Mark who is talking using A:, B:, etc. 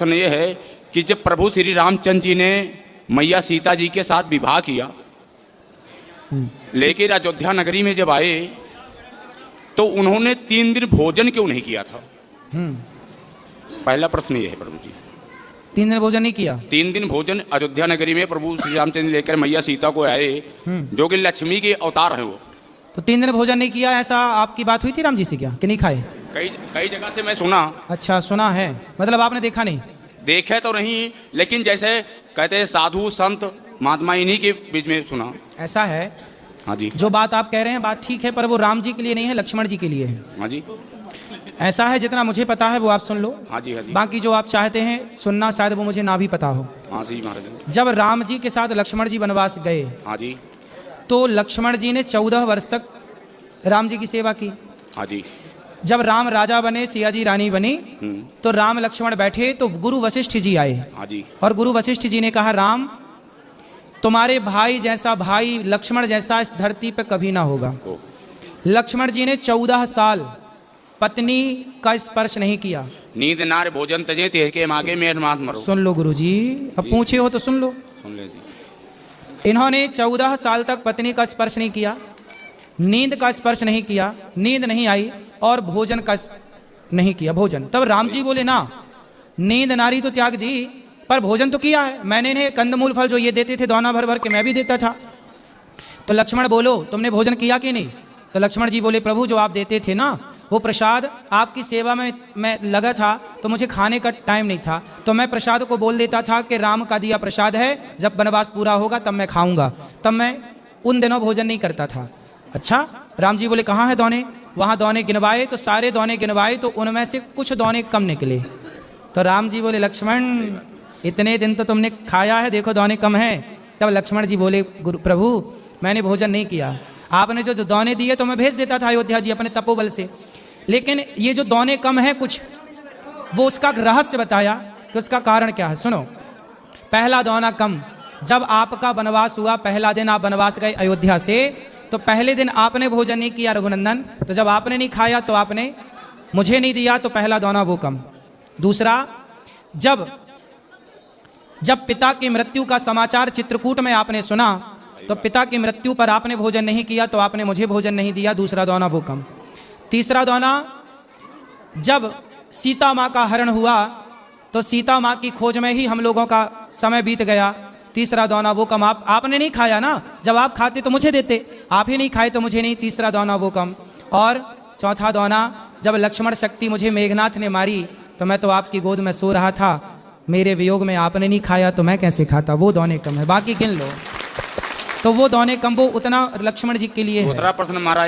A: प्रश्न ये है कि जब प्रभु श्री रामचंद्र जी ने मैया सीता जी के साथ विवाह किया, लेकिन अयोध्या नगरी में जब आए तो उन्होंने 3 दिन भोजन क्यों नहीं किया था? पहला प्रश्न ये है प्रभु जी।
B: 3 दिन भोजन नहीं किया?
A: 3 दिन भोजन अयोध्या नगरी में प्रभु श्री रामचंद्र लेकर मैया सीता को आए, जो कि लक्ष्मी के अवतार है वो।
B: तो 3 दिन भोजन नहीं किया, ऐसा आपकी बात हुई थी राम जी से क्या, कि नहीं खाए?
A: कई जगह से मैं सुना।
B: अच्छा, सुना है, मतलब आपने देखा नहीं?
A: देखे तो नहीं, लेकिन जैसे कहते हैं साधु संत महात्मा इन्हीं के बीच में सुना।
B: ऐसा है?
A: हाँ जी।
B: जो बात आप कह रहे हैं बात ठीक है, पर वो राम जी के लिए नहीं है, लक्ष्मण जी के लिए है।
A: हाँ जी।
B: ऐसा है, जितना मुझे पता है वो आप सुन लो।
A: हाँ जी, हाँ जी।
B: बाकी जो आप चाहते हैं सुनना, शायद वो मुझे ना भी पता हो।
A: हाँ जी महाराज।
B: जब राम जी के साथ लक्ष्मण जी वनवास गए,
A: हाँ जी,
B: तो लक्ष्मण जी ने 14 वर्ष तक राम जी की सेवा की।
A: हाँ जी।
B: जब राम राजा बने, सिया जी रानी बनी, तो राम लक्ष्मण बैठे तो गुरु वशिष्ठ जी आए।
A: हाँ जी।
B: और गुरु वशिष्ठ जी ने कहा, राम तुम्हारे भाई जैसा भाई लक्ष्मण जैसा इस धरती पर कभी ना होगा। लक्ष्मण जी ने 14 साल पत्नी का स्पर्श नहीं किया।
A: नींद नार भोजन तजे तेह के मागे मेर मात मरो।
B: सुन लो गुरु जी, अब पूछे हो तो सुन लो।
A: सुन ले जी।
B: इन्होंने 14 साल तक पत्नी का स्पर्श नहीं किया, नींद का स्पर्श नहीं किया, नींद नहीं आई, और भोजन का नहीं किया भोजन। तब राम जी बोले, ना, नींद नारी तो त्याग दी, पर भोजन तो किया है मैंने। इन्हें कंदमूल फल जो ये देते थे दोना भर भर के, मैं भी देता था। तो लक्ष्मण बोलो, तुमने भोजन किया कि नहीं? तो लक्ष्मण जी बोले, प्रभु जो आप देते थे ना वो प्रसाद, आपकी सेवा में मैं लगा था तो मुझे खाने का टाइम नहीं था, तो मैं प्रसाद को बोल देता था कि राम का दिया प्रसाद है, जब वनवास पूरा होगा तब मैं खाऊंगा। तब मैं उन दिनों भोजन नहीं करता था। अच्छा, राम जी बोले, कहाँ है दौने? वहाँ दौने गिनवाए तो सारे दौने गिनवाए तो उनमें से कुछ दौने कम निकले। तो राम जी बोले, लक्ष्मण इतने दिन तो तुमने खाया है, देखो दौने कम हैं। तब लक्ष्मण जी बोले, गुरु प्रभु मैंने भोजन नहीं किया, आपने जो दौने दिए तो मैं भेज देता था अयोध्या जी अपने तपोबल से, लेकिन ये जो दौने कम है कुछ, वो उसका रहस्य बताया कि उसका कारण क्या है। सुनो, पहला दौना कम, जब आपका वनवास हुआ, पहला दिन आप वनवास गए अयोध्या से, तो पहले दिन आपने भोजन नहीं किया रघुनंदन, तो जब आपने नहीं खाया तो आपने मुझे नहीं दिया, तो पहला दौना वो कम। दूसरा, जब पिता की मृत्यु का समाचार चित्रकूट में आपने सुना, तो पिता की मृत्यु पर आपने भोजन नहीं किया, तो आपने मुझे भोजन नहीं दिया, दूसरा दौना वो कम। तीसरा दौना, जब सीता माँ का हरण हुआ तो सीता माँ की खोज में ही हम लोगों का समय बीत गया, तीसरा दौना वो कम। आपने नहीं खाया ना, जब आप खाते तो मुझे देते, आप ही नहीं खाए तो मुझे नहीं, तीसरा दौना वो कम। और चौथा दौना, जब लक्ष्मण शक्ति मुझे मेघनाथ ने मारी तो मैं तो आपकी गोद में सो रहा था, मेरे वियोग में आपने नहीं खाया तो मैं कैसे खाता, वो दौने कम है। बाकी गिन लो, तो वो दौने कम, वो उतना लक्ष्मण जी के लिए है।
A: दूसरा प्रश्न हमारा